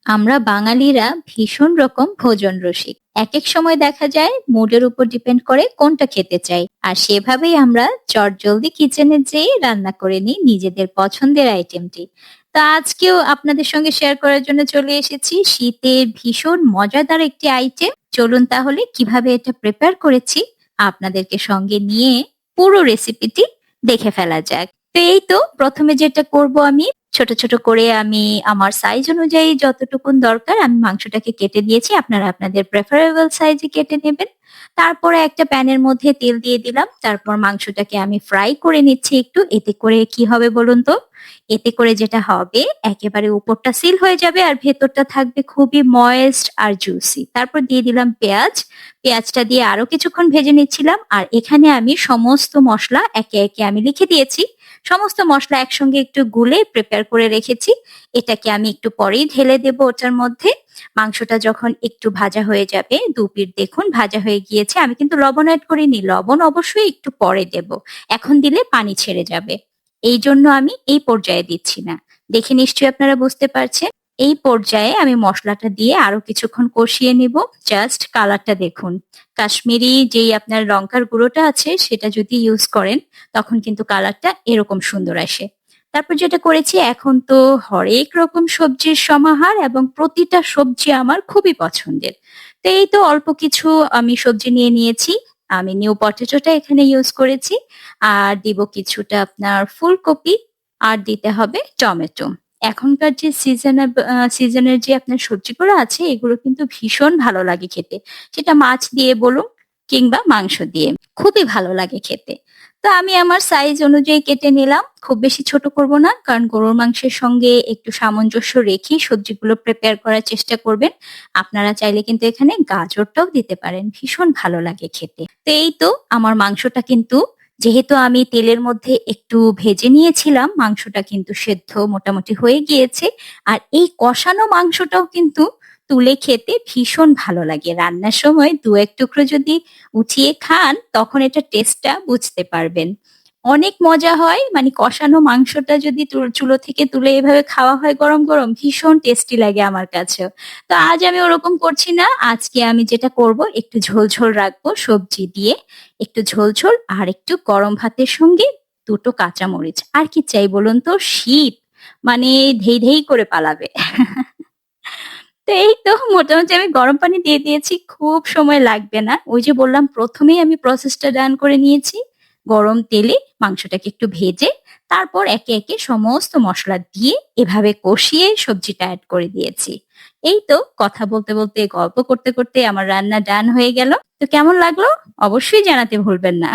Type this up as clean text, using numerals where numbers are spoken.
আমরা বাঙালিরা ভীষণ রকম ভোজন রসিক। একেক সময় দেখা যায় মুডের উপর ডিপেন্ড করে কোনটা খেতে চাই। আর সেভাবেই আমরা চটজলদি কিচেনে যেয়ে রান্না করে নিই নিজেদের পছন্দের আইটেমটি। তো আজকেও আপনাদের সঙ্গে শেয়ার করার জন্য চলে এসেছি শীতের ভীষণ মজাদার একটি আইটেম। চলুন তাহলে কিভাবে এটা প্রিপেয়ার করেছি আপনাদেরকে সঙ্গে নিয়ে পুরো রেসিপিটি দেখে ফেলা যাক। তো এই তো ১ম এ যেটা করব আমি ছোট, ছোট করে আমি আমার সাইজ অনুযায়ী যতটুকুন দরকার আমি মাংসটাকে কেটে দিয়েছি। আপনারা আপনাদের প্রেফারেবল সাইজে কেটে নেবেন। তারপরে একটা প্যানের মধ্যে তেল দিয়ে দিলাম। তারপর মাংসটাকে আমি ফ্রাই করে নিচ্ছি একটু। এতে করে কি হবে বলুন তো? এতে করে যেটা হবে একেবারে উপরটা সিল হয়ে যাবে আর ভেতরটা থাকবে খুবই ময়েস্ট আর জুসি। তারপর দিয়ে দিলাম পেঁয়াজ। পেঁয়াজটা দিয়ে আরো কিছুক্ষণ ভেজে নিচ্ছিলাম। আর এখানে আমি সমস্ত মসলা একে, একে আমি লিখে দিয়েছি। সমস্ত মসলা একসঙ্গে একটু গুলে প্রিপেয়ার করে রেখেছি। এটাকে আমি একটু পরেই ঢেলে দেব ওটার মধ্যে। মাংসটা যখন একটু ভাজা হয়ে যাবে, ২ পিঠ দেখুন ভাজা হয়ে গিয়েছে। আমি কিন্তু লবণ এড করিনি। লবণ অবশ্যই একটু পরে দেব। এখন দিলে পানি ছেড়ে যাবে। এইজন্য আমি এই পর্যায়ে দিচ্ছি না। দেখে নিশ্চয়ই আপনারা বুঝতে পারছেন। এই পর্যায়ে আমি মসলাটা দিয়ে আরো কিছুক্ষণ কষিয়ে নিব। জাস্ট কালারটা দেখুন। কাশ্মীরি যেই আপনার লঙ্কার গুঁড়োটা আছে সেটা যদি ইউজ করেন তখন কিন্তু কালারটা এরকম সুন্দর আসে। তারপর যেটা করেছি এখন তো হরেক রকম সবজির সমাহার এবং প্রতিটা সবজি আমার খুবই পছন্দের। তো এই তো অল্প কিছু আমি সবজি নিয়ে নিয়েছি। আমি নিউ পটেটোটা এখানে ইউজ করেছি। আর দিব কিছুটা আপনার ফুলকপি আর দিতে হবে টমেটো। এখনকার যে সিজনের যে আপনার সবজিগুলো আছে এগুলো কিন্তু ভীষণ ভালো লাগে খেতে। সেটা মাছ দিয়ে বলুন কিংবা মাংস দিয়ে। খুবই ভালো লাগে খেতে। তো আমি আমার সাইজ অনুযায়ী কেটে নিলাম। খুব বেশি ছোট করব না। কারণ গরুর মাংসের সঙ্গে একটু সামঞ্জস্য রেখেই সবজিগুলো প্রিপেয়ার করার চেষ্টা করবেন। আপনারা চাইলে কিন্তু এখানে গাজরটাও দিতে পারেন। ভীষণ ভালো লাগে খেতে। তো এই তো আমার মাংসটা কিন্তু যেহেতু আমি তেলের মধ্যে একটু ভেজে নিয়েছিলাম, মাংসটা কিন্তু সেদ্ধ মোটামুটি হয়ে গিয়েছে। আর এই কষানো মাংসটাও কিন্তু তুলে খেতে ভীষণ ভালো লাগে। রান্নার সময় ২-১ টুকরো যদি উঠিয়ে খান তখন এটার টেস্টটা বুঝতে পারবেন। অনেক মজা হয় মানে কষানো মাংসটা যদি চুলো থেকে তুলে এভাবে খাওয়া হয় গরম, গরম ভীষণ টেস্টি লাগে আমার কাছেও। তো আজ আমি ওরকম করছি না। আজকে আমি যেটা করব একটু ঝোল, ঝোল রাখবো সবজি দিয়ে। একটু ঝোল, ঝোল আর একটু গরম ভাতের সঙ্গে ২ টো কাঁচামরিচ। আর কি চাই বলুন তো? শীত মানে ধেই, ধেই করে পালাবে। তো এই তো মোটামুটি আমি গরম পানি দিয়ে দিয়েছি। খুব সময় লাগবে না। ওই যে বললাম ১ম এই আমি প্রসেসটা ডান করে নিয়েছি। গরম তেলে মাংসটাকে একটু ভেজে তারপর একে, একে সমস্ত মসলা দিয়ে এভাবে কষিয়ে সবজিটা এড করে দিয়েছি। এই তো কথা বলতে, বলতে গল্প করতে, করতে আমার রান্না ডান হয়ে গেল। তো কেমন লাগলো? অবশ্যই জানাতে ভুলবেন না।